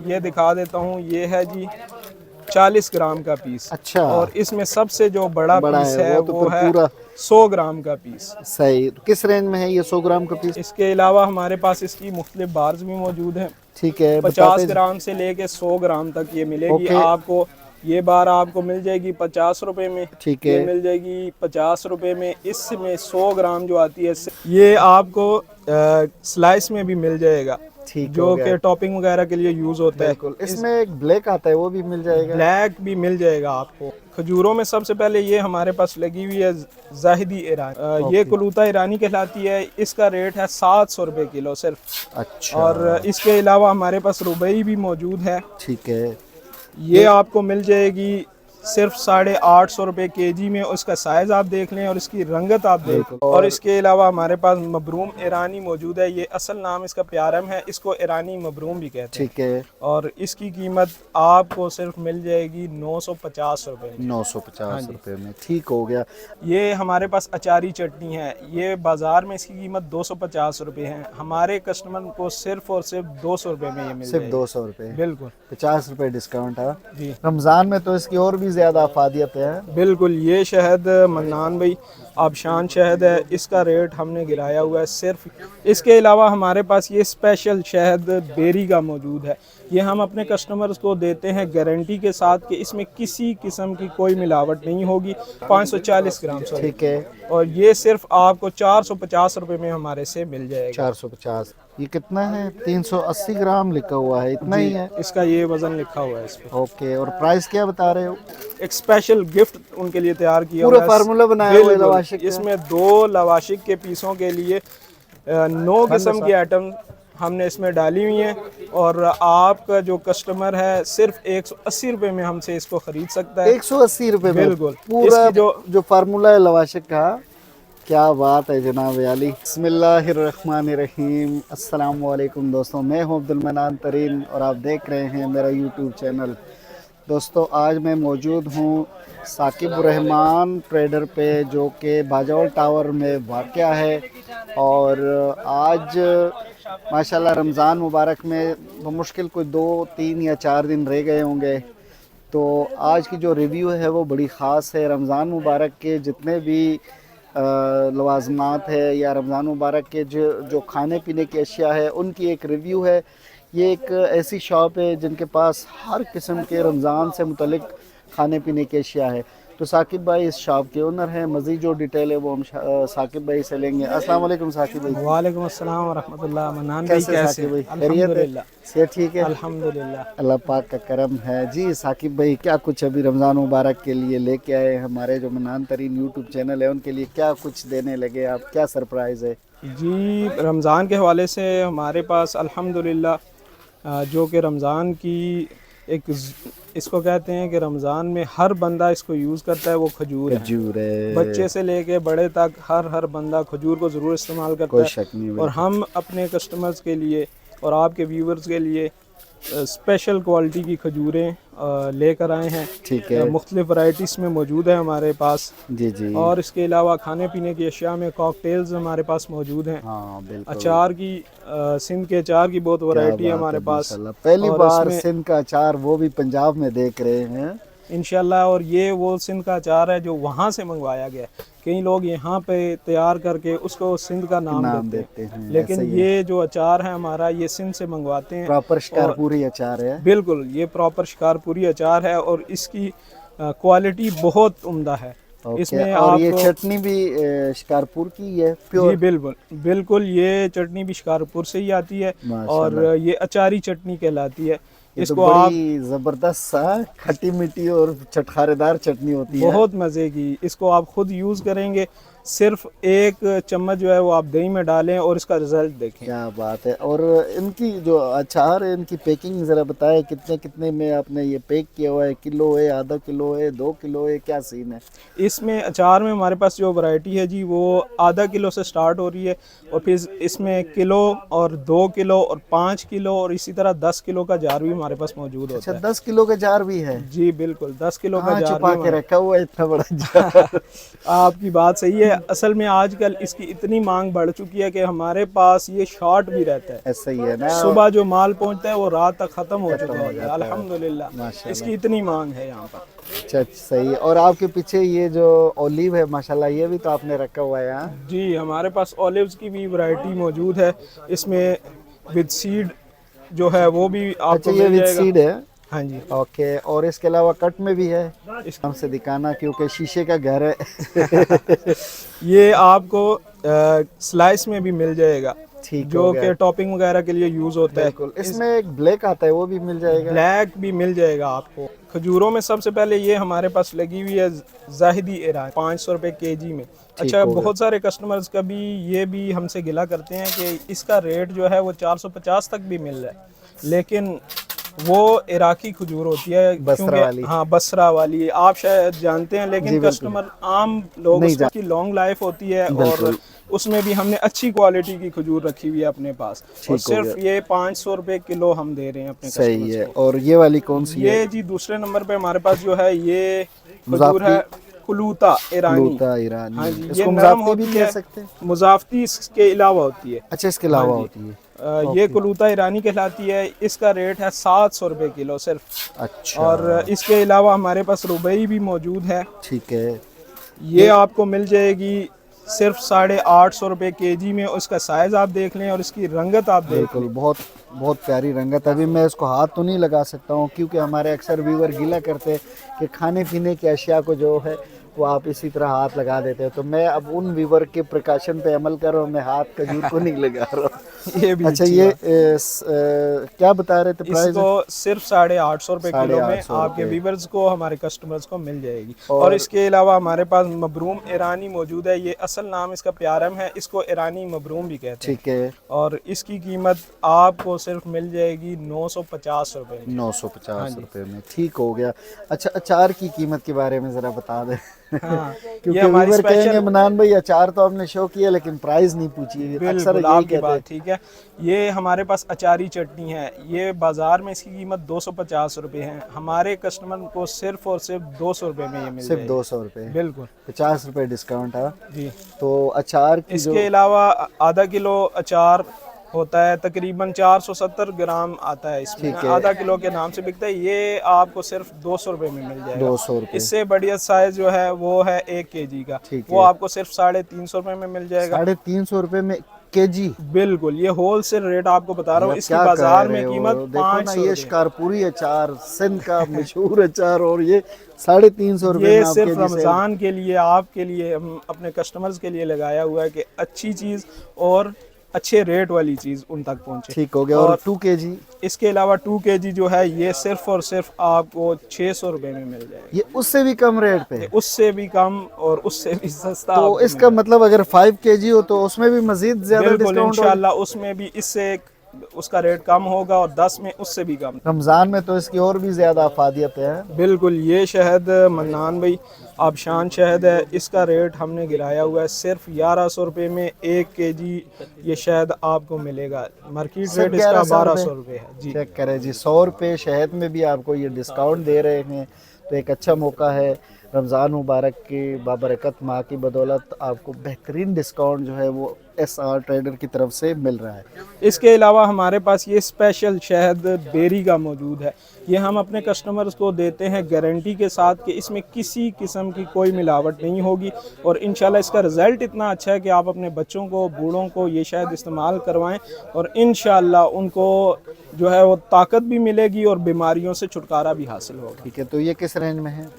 ये दिखा देता हूँ, ये है जी 40 ग्राम का पीस। अच्छा, और इसमें सबसे जो बड़ा पीस है है वो तो वो फिर है पूरा 100 ग्राम का पीस। सही। किस रेंज में है ये 100 ग्राम का पीस? इसके अलावा हमारे पास इसकी मुख्तलिफ बार्स भी मौजूद हैं। ठीक है, 50 बताते। ग्राम से लेके 100 ग्राम तक ये मिलेगी ओके, आपको। ये बार आपको मिल जाएगी 50 रुपए में, ठीक ये है। मिल जाएगी 50 रुपए में। इसमें 100 ग्राम जो आती है ये आपको स्लाइस में भी मिल जाएगा, ठीक हो जो गया, कि टॉपिंग वगैरह के लिए यूज़ होता है। बिल्कुल। इसमें एक ब्लैक आता है, वो भी मिल जाएगा? ब्लैक भी मिल जाएगा आपको। खजूरों में सबसे पहले ये हमारे पास लगी हुई है जाहिदी ईरानी। ये ओके, कुलूता ईरानी कहलाती है। इसका रेट है 700 रुपये किलो सिर्फ। अच्छा, और इसके अलावा हमारे पास रुबई भी मौजूद है। ठीक है। ये ये आपको मिल जाएगी सिर्फ 850 रुपये केजी में। उसका साइज़ आप देख लें और इसकी रंगत आप देख लें। और इसके अलावा हमारे पास मबरूम ईरानी मौजूद है। ये असल नाम इसका प्यारम है, इसको ईरानी मबरूम भी कहते हैं। ठीक है, और इसकी कीमत आपको सिर्फ मिल जाएगी 950 रुपये में। 950 हाँ जी। रुपये में, ठीक हो गया। ये हमारे पास अचारी चटनी है। ये बाज़ार में इसकी कीमत 250 रुपये है। हमारे कस्टमर को सिर्फ और सिर्फ 200 रुपये में ये मिल सिर्फ जाएगी। 200 रुपये, बिल्कुल 50 रुपये डिस्काउंट है जी, रमज़ान में, तो इसकी और भी ज़्यादा अफादियत है। बिल्कुल। ये शहद मन्नान भाई आबशान शहद है, इसका रेट हमने गिराया हुआ है सिर्फ। इसके अलावा हमारे पास ये स्पेशल शहद बेरी का मौजूद है। ये हम अपने कस्टमर्स को देते हैं गारंटी के साथ कि इसमें किसी किस्म की कोई मिलावट नहीं होगी। 540 ग्राम सॉरी। ठीक है, और ये सिर्फ आपको 450 रुपये में हमारे से मिल जाएगा। 450। ये कितना है? 380 ग्राम लिखा हुआ है, इतना ही है? इसका ये वज़न लिखा हुआ है इस पे। ओके, और प्राइस क्या बता रहे हो? एक स्पेशल गिफ्ट उनके लिए तैयार किया पूरा हुआ है। फार्मूला बनाया हुआ है बिल्कुल। लवाशिक का? इसमें 2 लवाशिक के पीसों के लिए 9 किस्म की आइटम हमने इसमें डाली हुई हैं। और आपका जो कस्टमर है सिर्फ 180 रुपये में हमसे इसको खरीद सकता है। 180 रुपये में बिल्कुल। पूरा इसकी जो फार्मूला है लवाशिक का। क्या बात है जनाब अली। बिस्मिल्लाहिर्रहमानिर्रहीम। अस्सलाम वालेकुम दोस्तों, मैं हूं अब्दुल मनान तरीन और आप देख रहे हैं मेरा यूट्यूब चैनल। दोस्तों, आज मैं मौजूद हूं साकिब रहमान ट्रेडर पे, जो कि बाजौल टावर में वाक़या है। और आज माशाल्लाह रमज़ान मुबारक में बमुश्किल कोई 2, 3 या 4 दिन रह गए होंगे। तो आज की जो रिव्यू है वो बड़ी ख़ास है। रमज़ान मुबारक के जितने भी लवाज़मात है या रमज़ान मुबारक के जो खाने पीने की अशिया है उनकी एक रिव्यू है। ये एक ऐसी शॉप है जिनके पास हर किस्म के रमज़ान से मुतल्लिक खाने पीने की अशिया है। तो साकिब भाई इस शॉप के ओनर हैं। मज़ीद जो डिटेल है वो हम साकिब भाई से लेंगे। अस्सलाम वालेकुम साकिब भाई। वालेकुम अस्सलाम व रहमतुल्लाह। मन्नान भाई कैसे साकिब भाई? हैं? खैरियत है? अल्हम्दुलिल्लाह। सेहत ठीक है? अल्हम्दुलिल्लाह। अल्लाह पाक का करम है जी। साकिब भाई, क्या कुछ अभी रमज़ान मुबारक के लिए लेके आए? हमारे जो मन्नान तरीन यूट्यूब चैनल है उनके लिए क्या कुछ देने लगे आप? क्या सरप्राइज़ है? जी, रमज़ान के हवाले से हमारे पास अल्हम्दुलिल्लाह जो कि रमज़ान की इसको कहते हैं कि रमज़ान में हर बंदा इसको यूज़ करता है, वो खजूर है। खजूर है, बच्चे से लेके बड़े तक हर बंदा खजूर को ज़रूर इस्तेमाल करता कोई है। शक नहीं। और हम अपने कस्टमर्स के लिए और आपके व्यूवर्स के लिए स्पेशल क्वालिटी की खजूरें लेकर आए हैं। ठीक है, मुख्तलिफ वैराइटीज़ में मौजूद है हमारे पास। जी जी। और इसके अलावा खाने पीने की अशिया में कॉकटेल्स हमारे पास मौजूद हैं। हाँ बिल्कुल। अचार की सिंध के अचार की बहुत वैरायटी है हमारे पास। पहली और बार इसमें सिंध का अचार, वो भी पंजाब में देख रहे हैं इंशाल्लाह। और ये वो सिंध का अचार है जो वहाँ से मंगवाया गया है। कई लोग यहाँ पे तैयार करके उसको सिंध का नाम देते हैं, लेकिन ये जो अचार है हमारा, ये सिंध से मंगवाते हैं। प्रॉपर शिकारपुरी अचार है। बिल्कुल, ये प्रॉपर शिकारपुरी अचार है और इसकी क्वालिटी बहुत उम्दा है। इसमें और ये आपको चटनी भी शिकारपुर की है प्योर? जी बिल्कुल बिल्कुल। ये चटनी भी शिकारपुर से ही आती है और ये अचारी चटनी कहलाती है। इसको तो बड़ी जबरदस्त सा खट्टी मीठी और चटखारेदार चटनी होती है, बहुत मज़े की। इसको आप खुद यूज़ करेंगे, सिर्फ 1 चम्मच जो है वो आप दही में डालें और इसका रिजल्ट देखें। क्या बात है। और इनकी जो अचार है, इनकी पैकिंग ज़रा बताएं, कितने कितने में आपने ये पैक किया हुआ है? किलो है, आधा किलो है, 2 किलो है, क्या सीन है? इसमें अचार में हमारे पास जो वैरायटी है जी, वो आधा किलो से स्टार्ट हो रही है और फिर इसमें किलो और 2 किलो और 5 किलो और इसी तरह 10 किलो का जार भी हमारे पास मौजूद होता है। 10 किलो का जार भी है? जी बिल्कुल, 10 किलो का जार छुपा के रखा हुआ है इतना बड़ा जार। आपकी बात सही है। असल में आजकल इसकी इतनी मांग बढ़ चुकी है कि हमारे पास ये शॉर्ट भी रहता है। ऐसा ही है ना, सुबह जो माल पहुंचता है वो रात तक खत्म हो चुका होता है। अल्हम्दुलिल्लाह माशाल्लाह। इसकी इतनी मांग है यहाँ पर। अच्छा सही है। और आपके पीछे ये जो ओलिव है माशाल्लाह, ये भी तो आपने रखा हुआ है यहाँ? जी, हमारे पास ऑलिव्स की भी वैरायटी मौजूद है। इसमें विद सीड जो है वो भी अच्छा, आपको ये मिल विद जाएगा। सीड है? हाँ जी। ओके। और इसके अलावा कट में भी है? इस नाम से दिखाना क्योंकि शीशे का घर है। ये आपको स्लाइस में भी मिल जाएगा, ठीक जो हो गया। कि टॉपिंग वगैरह के लिए यूज होता है। बिल्कुल। इसमें एक ब्लैक आता है, वो भी मिल जाएगा? ब्लैक भी मिल जाएगा आपको। खजूरों में सबसे पहले ये हमारे पास लगी हुई है जाहिदी ईरान, 500 रुपये केजी में। अच्छा, हो गया। बहुत सारे कस्टमर्स का भी ये भी हमसे गिला करते हैं कि इसका रेट जो है वो 450 तक भी मिल रहा है, लेकिन वो इराकी खजूर होती है, बसरा क्योंकि वाली। हाँ बसरा वाली आप शायद जानते हैं, जी, लेकिन बिल्कुल। कस्टमर आम लोग नहीं उसकी लॉन्ग लाइफ होती है और बिल्कुल। उसमें भी हमने अच्छी क्वालिटी की खजूर रखी हुई है अपने पास। और हो सिर्फ ये 500 रुपये किलो हम दे रहे हैं अपने सही कस्टमर्स है। को। और ये वाली कौन सी है? ये जी दूसरे नंबर पे हमारे पास जो है ये खजूर मुज़ाफ़्ती? है कुलूता ईरानी। लूता ईरानी। हाँ जी, ये इसको नरम मुज़ाफ़्ती भी होती कह है। सकते हैं? मुज़ाफ़्ती इसके अलावा होती है। अच्छा, इसके अलावा हाँ जी। होती है। ये कुलूता ईरानी कहलाती है। इसका रेट है 700 रुपये किलो सिर्फ। अच्छा। और इसके अलावा हमारे पास रुबई भी मौजूद है। ठीक है। ये आपको मिल जाएगी सिर्फ 850 रुपये केजी में। उसका साइज़ आप देख लें और इसकी रंगत आप देख बिल्कुल, लें। बहुत बहुत प्यारी रंगत। अभी मैं इसको हाथ तो नहीं लगा सकता हूँ क्योंकि हमारे अक्सर व्यूवर गिला करते हैं कि खाने पीने की अशिया को जो है वो आप इसी तरह हाथ लगा देते हैं। तो मैं अब उन व्यूवर के प्रिकॉशन पे अमल कर रहा हूँ, मैं हाथ खजूर को नहीं लगा रहा हूँ। ये भी अच्छा, अच्छी ये बात। क्या बता रहे थे प्राइस? इसको सिर्फ 850 रुपये किलो में 850 आपके रुपये। व्यूवर्स को, हमारे कस्टमर्स को मिल जाएगी। और और इसके अलावा हमारे पास मबरूम ईरानी मौजूद है। ये असल नाम इसका प्यारम है, इसको ईरानी मबरूम भी कहते हैं। ठीक है। और इसकी कीमत आपको सिर्फ मिल जाएगी 950 रुपये में। 950 रुपये में। ठीक हो गया। अच्छा, अचार की कीमत के बारे में ज़रा बता दें। हाँ, क्योंकि ये हमारी व्यूवर कहेंगे स्पेशल। मनान भाई अचार तो आपने शो किया लेकिन प्राइस नहीं पूछी। अक्सर बिल्कुल यही आपकी कहते बात हैं। ठीक है। ये हमारे पास अचारी चटनी है। ये बाजार में इसकी कीमत 250 रुपये है, हमारे कस्टमर को सिर्फ और सिर्फ 200 रुपये में ये मिल सिर्फ जाएगी। 200 रुपये। बिल्कुल 50 रुपये डिस्काउंट है। जी। तो अचार की जो इसके अलावा आधा किलो अचार होता है, तकरीबन 470 ग्राम आता है इसमें। ठीक है। आधा किलो के नाम से बिकता है। ये आपको सिर्फ 200 रुपये में मिल जाएगा। 200 रुपये। इससे बढ़िया साइज जो है वो है 1 केजी का। ठीक वो है। आपको सिर्फ 350 रुपये में मिल जाएगा। 350 रुपये में केजी? बिल्कुल, ये होलसेल रेट आपको बता रहा हूँ। आप इसकी क्या बाजार कह में रहे हो? कीमत देखो ना, 500 ये रुपये। शिकारपुरी अचार सिंध का मशहूर अचार और ये 350 रुपये ये में आप सिर्फ केजी से। रमज़ान के लिए, आपके लिए, हम अपने कस्टमर्स के लिए लगाया हुआ है कि अच्छी चीज़ और अच्छे रेट वाली चीज़ उन तक पहुंचे। ठीक हो गया। और 2 केजी? इसके अलावा 2 केजी जो है ये सिर्फ और सिर्फ आपको 600 रुपये में मिल जाएगा। ये उससे भी कम रेट पे? उससे भी कम और उससे भी सस्ता तो आपको इसका मतलब अगर 5 केजी हो तो उसमें भी मजीद ज्यादा बिल्कुल डिस्काउंट होगा? इंशाल्लाह उसमें भी इससे उसका रेट कम होगा और 10 में उससे भी कम। रमज़ान में तो इसकी और भी ज़्यादा अफादियत है। बिल्कुल। ये शहद मन्नान भाई आबशान शहद है। इसका रेट हमने गिराया हुआ है सिर्फ 1100 रुपये में 1 केजी ये शहद आपको मिलेगा। मार्केट सिर्फ रेट इसका 1100 1200 रुपये है जी। चेक करें जी, 100 रुपये शहद में भी आपको ये डिस्काउंट दे रहे हैं। तो एक अच्छा मौका है। रमज़ान मुबारक की बाबरकत माह की बदौलत आपको बेहतरीन डिस्काउंट जो है वो SR ट्रेडर की तरफ से मिल रहा है। इसके अलावा हमारे पास ये स्पेशल शहद बेरी का मौजूद है। ये हम अपने कस्टमर्स को देते हैं गारंटी के साथ कि इसमें किसी किस्म की कोई मिलावट नहीं होगी। और इंशाल्लाह इसका रिज़ल्ट इतना अच्छा है कि आप अपने बच्चों को, बूढ़ों को ये शहद इस्तेमाल करवाएं और इंशाल्लाह उनको जो है वो ताकत भी मिलेगी और बीमारियों से छुटकारा भी हासिल होगा। ठीक है। तो ये किस रेंज में है?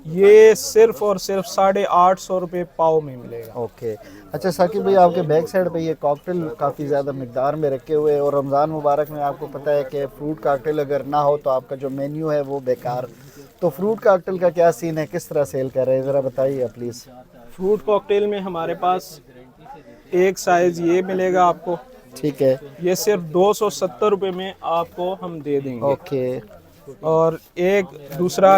ये सिर्फ और सिर्फ 850 रुपये पाव में मिलेगा। ओके। अच्छा साकिब भाई, आपके बैक साइड पे ये कॉकटेल काफ़ी ज़्यादा मिकदार में रखे हुए हैं और रमज़ान मुबारक में आपको पता है कि फ्रूट कॉकटेल अगर ना हो तो आपका जो मेन्यू है वो बेकार। तो फ्रूट कॉकटेल का क्या सीन है, किस तरह सेल कर रहे हैं, ज़रा बताइए प्लीज़। फ्रूट कॉकटेल में हमारे पास एक साइज़ ये मिलेगा आपको। ठीक है। ये सिर्फ 270 रुपये में आपको हम दे देंगे। ओके। और एक दूसरा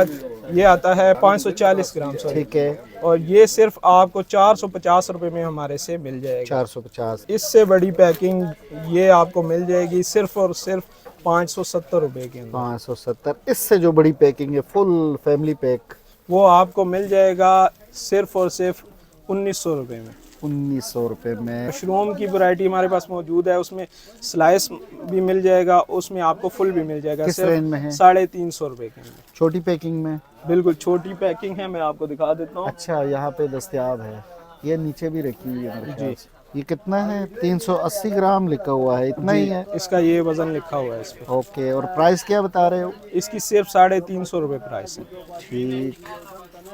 ये आता है 540 ग्राम सॉरी। ठीक है। और ये सिर्फ आपको 450 रुपये में हमारे से मिल जाएगा। 450। इससे बड़ी पैकिंग ये आपको मिल जाएगी सिर्फ और सिर्फ 570 रुपये के अंदर। 570। इससे जो बड़ी पैकिंग है फुल फैमिली पैक, वो आपको मिल जाएगा सिर्फ और सिर्फ 1900 रुपये में। 1900 रुपये में। मशरूम की वैरायटी हमारे पास मौजूद है, उसमें स्लाइस भी मिल जाएगा, उसमें आपको फुल भी मिल जाएगा। किस रेंज में है? 350 रुपये के अंदर। छोटी पैकिंग में? बिल्कुल छोटी पैकिंग है, मैं आपको दिखा देता हूँ। अच्छा, यहाँ पे दस्तयाब है, ये नीचे भी रखी हुई है मेरे ख्याल जी। से। ये कितना है? 380 ग्राम लिखा हुआ है, इतना ही है? इसका ये वजन लिखा हुआ है इस पे। ओके, और प्राइस क्या बता रहे हो? इसकी सिर्फ 350 रुपये प्राइस है। ठीक।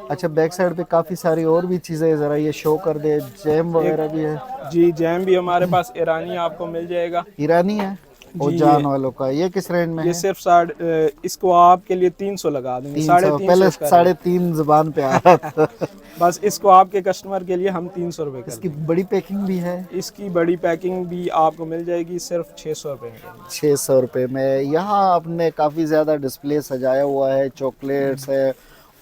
अच्छा, बैक साइड पे काफ़ी सारी और भी चीज़ें हैं, ज़रा ये शो कर दे। जैम वगैरह भी है? जी, जैम भी हमारे पास ईरानी आपको मिल जाएगा। ईरानी है? और जी, जान वालों का ये किस रेंज में ये है? सिर्फ इसको आपके लिए 300 लगा देंगे। 300। पहले 350 3.5 जुबान पे आ रहा था। बस इसको आपके कस्टमर के लिए हम 300 रुपये कर इसकी बड़ी पैकिंग भी है? इसकी बड़ी पैकिंग भी आपको मिल जाएगी सिर्फ 600 रुपये में। 600 रुपये में। यहाँ आपने काफ़ी ज़्यादा डिस्प्ले सजाया हुआ है, चॉकलेट्स है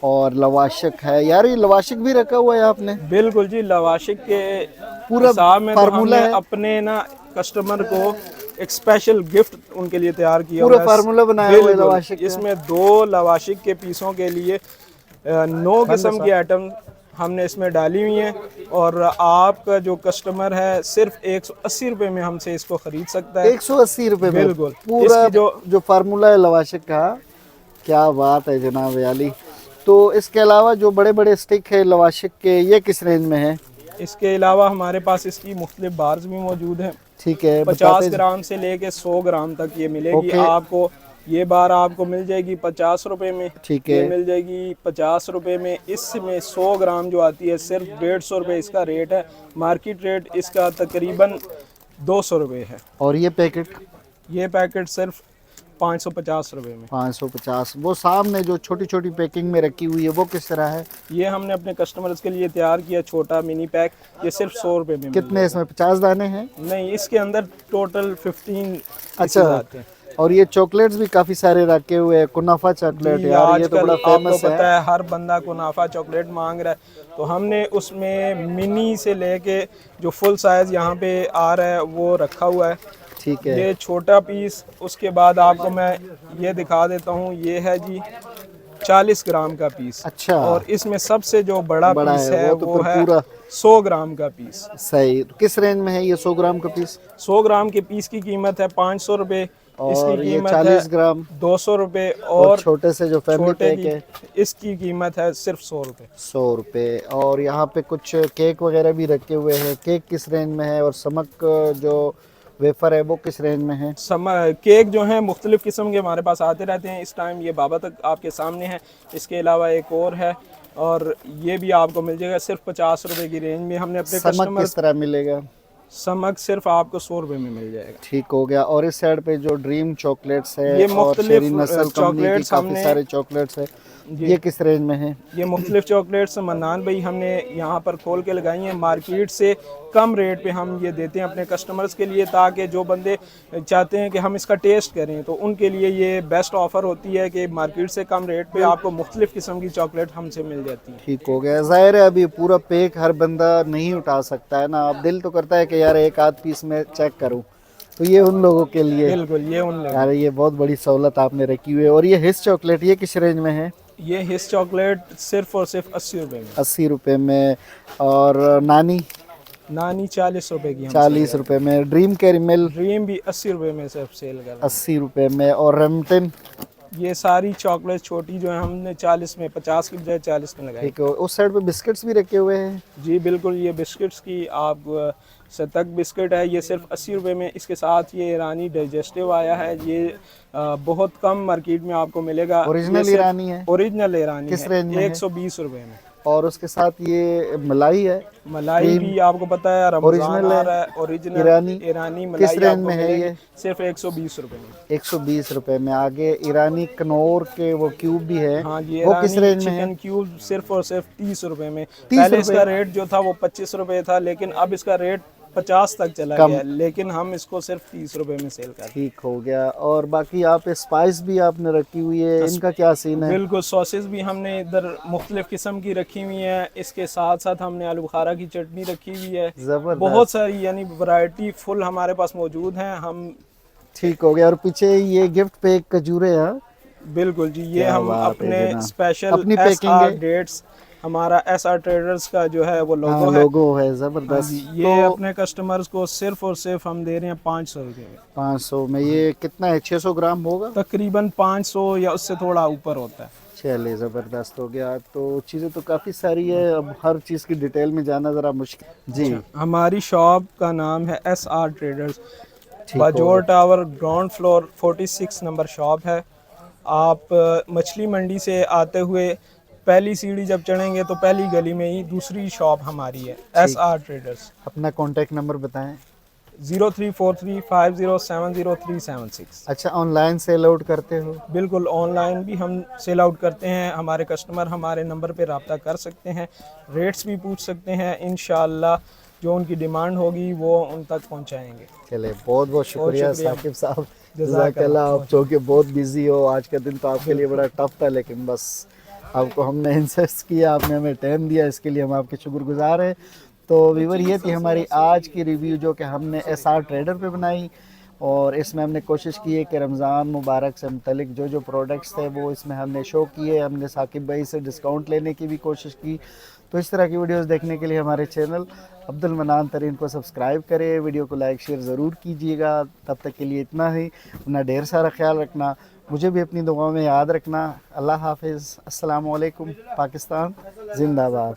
और लवाशिक है। यार ये लवाशिक भी रखा हुआ है आपने? बिल्कुल जी, लवाशिक के पूरा हिसाब में तो फार्मूला हमने है? अपने ना कस्टमर को एक स्पेशल गिफ्ट उनके लिए तैयार किया पूरा हुआ है। फार्मूला बनाया हुआ है बिल्कुल, लवाशिक का? इसमें 2 लवाशिक के पीसों के लिए 9 किस्म की आइटम हमने इसमें डाली हुई हैं, और आपका जो कस्टमर है सिर्फ 180 रुपये में हमसे इसको खरीद सकता है। 180 रुपये में बिल्कुल। पूरा इसकी जो फार्मूला है लवाशिक का। क्या बात है जनाब अली। तो इसके अलावा जो बड़े बड़े स्टिक है लवाशिक के, ये किस रेंज में है? इसके अलावा हमारे पास इसकी मुख्तलिफ बार्स भी मौजूद हैं। ठीक है, 50 ग्राम से लेके 100 ग्राम तक ये मिलेगी ओके। आपको। ये बार आपको मिल जाएगी 50 रुपये में। ठीक है। ये मिल जाएगी 50 रुपये में। इसमें 100 ग्राम जो आती है सिर्फ 150 रुपये इसका रेट है। मार्केट रेट इसका तकरीबन 200 रुपये है। और ये पैकेट? ये पैकेट सिर्फ 550 रुपये में। 550। वो सामने जो छोटी छोटी पैकिंग में रखी हुई है वो किस तरह है? ये हमने अपने कस्टमर्स के लिए तैयार किया छोटा मिनी पैक। ये सिर्फ 100 रुपये में। कितने इसमें 50 दाने हैं? नहीं, इसके अंदर टोटल 15 अच्छा। आते हैं। और ये चॉकलेट्स भी काफी सारे रखे हुए हैं। कुनाफा चॉकलेट यार, ये तो बड़ा फेमस आपको है। पता है हर बंदा कुनाफा चॉकलेट मांग रहा है, तो हमने उसमें मिनी से लेके जो फुल साइज यहाँ पे आ रहा है वो रखा हुआ है। ठीक है। ये छोटा पीस, उसके बाद आपको मैं ये दिखा देता हूँ। ये है जी 40 ग्राम का पीस। अच्छा। और इसमें सबसे जो बड़ा पीस है वो तो वो फिर है पूरा 100 ग्राम का पीस। सही। किस रेंज में है ये 100 ग्राम का पीस? 100 ग्राम के पीस की कीमत है 500 रुपये। और इसकी ये कीमत 40 है ग्राम 200 रुपये। और और छोटे से जो फैमिली छोटे पैक की है इसकी कीमत है सिर्फ 100 रुपये। 100 रुपये। और यहाँ पे कुछ केक वगैरह भी रखे हुए हैं। केक किस रेंज में है? और समक जो वेफर है वो किस रेंज में है? केक जो है मुख्तलिफ किस्म के हमारे पास आते रहते हैं। इस टाइम ये बाबा तक आपके सामने है। इसके अलावा एक और है, और ये भी आपको मिल जाएगा सिर्फ 50 रुपये की रेंज में। हमने अपने समक कस्टमर किस तरह मिलेगा? समक सिर्फ आपको 100 रुपये में मिल जाएगा। ठीक हो गया। और इस साइड पे जो ड्रीम चॉकलेट्स है ये और मुख्तलिफ शेरी नस्ल कंपनी की चॉकलेट्स काफी हमने सारे चॉकलेट्स है। जी। ये किस रेंज में है? ये मुख्तलिफ चॉकलेट्स मन्नान भाई हमने यहाँ पर खोल के लगाई हैं। मार्केट से कम रेट पे हम ये देते हैं अपने कस्टमर्स के लिए, ताकि जो बंदे चाहते हैं कि हम इसका टेस्ट करें तो उनके लिए ये बेस्ट ऑफ़र होती है कि मार्केट से कम रेट पे आपको मुख्तलिफ किस्म की चॉकलेट हमसे मिल जाती है। ठीक हो गया। ज़ाहिर है अभी पूरा पैक हर बंदा नहीं उठा सकता है ना। अब दिल तो करता है कि यार एक आध पीस में चेक करूं, तो ये उन लोगों के लिए। बिल्कुल, ये उन लोगों। यार ये बहुत बड़ी सहूलत आपने रखी हुई है। और ये हिस चॉकलेट ये किस रेंज में है? ये हिस चॉकलेट सिर्फ और सिर्फ 80 रुपये में। 80 रुपये में। और नानी? नानी 40 रुपये की। 40 रुपये में। Dream caramel? ड्रीम भी 80 रुपये में सिर्फ सेल कर रहे हैं। 80 रुपये में। और रेमटन? ये सारी चॉकलेट छोटी जो है हमने 40 में, 50 की बजाय 40 में लगाई। ठीक है। उस साइड पे बिस्किट्स भी रखे हुए हैं? जी बिल्कुल, ये बिस्किट्स की आप शतक बिस्किट है, ये सिर्फ 80 रुपये में। इसके साथ ये ईरानी डाइजेस्टिव आया है। ये बहुत कम मार्केट में आपको मिलेगा। ओरिजिनल ईरानी है? ओरिजिनल ईरानी किस है। रेंज में 120 रुपये में। और उसके साथ ये मलाई है? मलाई भी आपको पता है रमजान आ रहा है। ओरिजिनल ईरानी मलाई किस रेंज आपको में है मिलेगी ये? सिर्फ 120 रुपये में। 120 रुपये में। आगे ईरानी कनौर के वो क्यूब भी है। हाँ जी, वो किस रेंज में है? चिकन क्यूब सिर्फ और सिर्फ 30 रुपये में। 30 पहले रुपये? इसका रेट जो था वो 25 रुपये था, लेकिन अब इसका रेट 50 तक चला गया, लेकिन हम इसको सिर्फ 30 रुपये में सेल कर। ठीक हो गया। और बाकी यहाँ पे स्पाइस भी आपने रखी हुई है, इनका क्या सीन है? बिल्कुल, सॉसेस भी हमने इधर मुख्तलिफ किस्म की रखी हुई है। इसके साथ साथ हमने आलू बुखारा की चटनी रखी हुई है। जबरदस्त। बहुत सारी यानी वैरायटी फुल हमारे पास मौजूद हैं। हम ठीक हो गया। और पीछे ये गिफ्ट पे एक खजूरे हैं। बिल्कुल जी, ये क्या हम बात है अपने जनाब। स्पेशल अपनी पैकिंग है? डेट्स हमारा SR ट्रेडर्स का जो है वो लोगो हाँ है। लोगो है हाँ ज़बरदस्त। जी, ये अपने कस्टमर्स को सिर्फ और सिर्फ हम दे रहे हैं 500 रुपये में। 500 में ये कितना है, 600 ग्राम होगा? तकरीबन 500 या उससे थोड़ा ऊपर होता है। चलिए ज़बरदस्त हो गया। तो चीज़ें तो काफ़ी सारी है, अब हर चीज़ की डिटेल में जाना ज़रा मुश्किल। जी हमारी शॉप का नाम है SR ट्रेडर्स, ठीक हो बाजोर गया। Tower ground floor 46 number shop है। आप मछली मंडी से आते हुए पहली सीढ़ी जब चढ़ेंगे तो पहली गली में ही दूसरी शॉप हमारी है, ठीक। SR traders. अपना कॉन्टेक्ट नंबर बताएं। 0343507376। अच्छा, ऑनलाइन सेल आउट करते हो? बिल्कुल, ऑनलाइन भी हम सेल आउट करते हैं। हमारे कस्टमर हमारे नंबर पे रब्ता कर सकते हैं, रेट्स भी पूछ सकते हैं। इंशाल्लाह जो उनकी डिमांड होगी वो उन तक पहुंचाएंगे। चले, बहुत बहुत शुक्रिया शुक्रिया। साकिब साहब, जज़ाकल्लाह। जज़ाकल्लाह। आप जो कि बहुत बिजी हो, आज का दिन तो आपके लिए बड़ा टफ था, लेकिन बस आपको हमने इंसिस्ट किया, आपने हमें टाइम दिया, इसके लिए हम आपके शुक्रगुजार हैं। तो व्यूअर, ये थी हमारी आज की रिव्यू जो कि हमने SR ट्रेडर पे बनाई, और इसमें हमने कोशिश की है कि रमज़ान मुबारक से मुतलिक जो जो प्रोडक्ट्स थे वो इसमें हमने शो किए। हमने साकिब भाई से डिस्काउंट लेने की भी कोशिश की। तो इस तरह की वीडियोस देखने के लिए हमारे चैनल अब्दुल मनान तरीन को सब्सक्राइब करें, वीडियो को लाइक शेयर ज़रूर कीजिएगा। तब तक के लिए इतना ही, अपना ढेर सारा ख्याल रखना, मुझे भी अपनी दुआओं में याद रखना। अल्लाह हाफिज़, अस्सलामु अलैकुम, पाकिस्तान जिंदाबाद।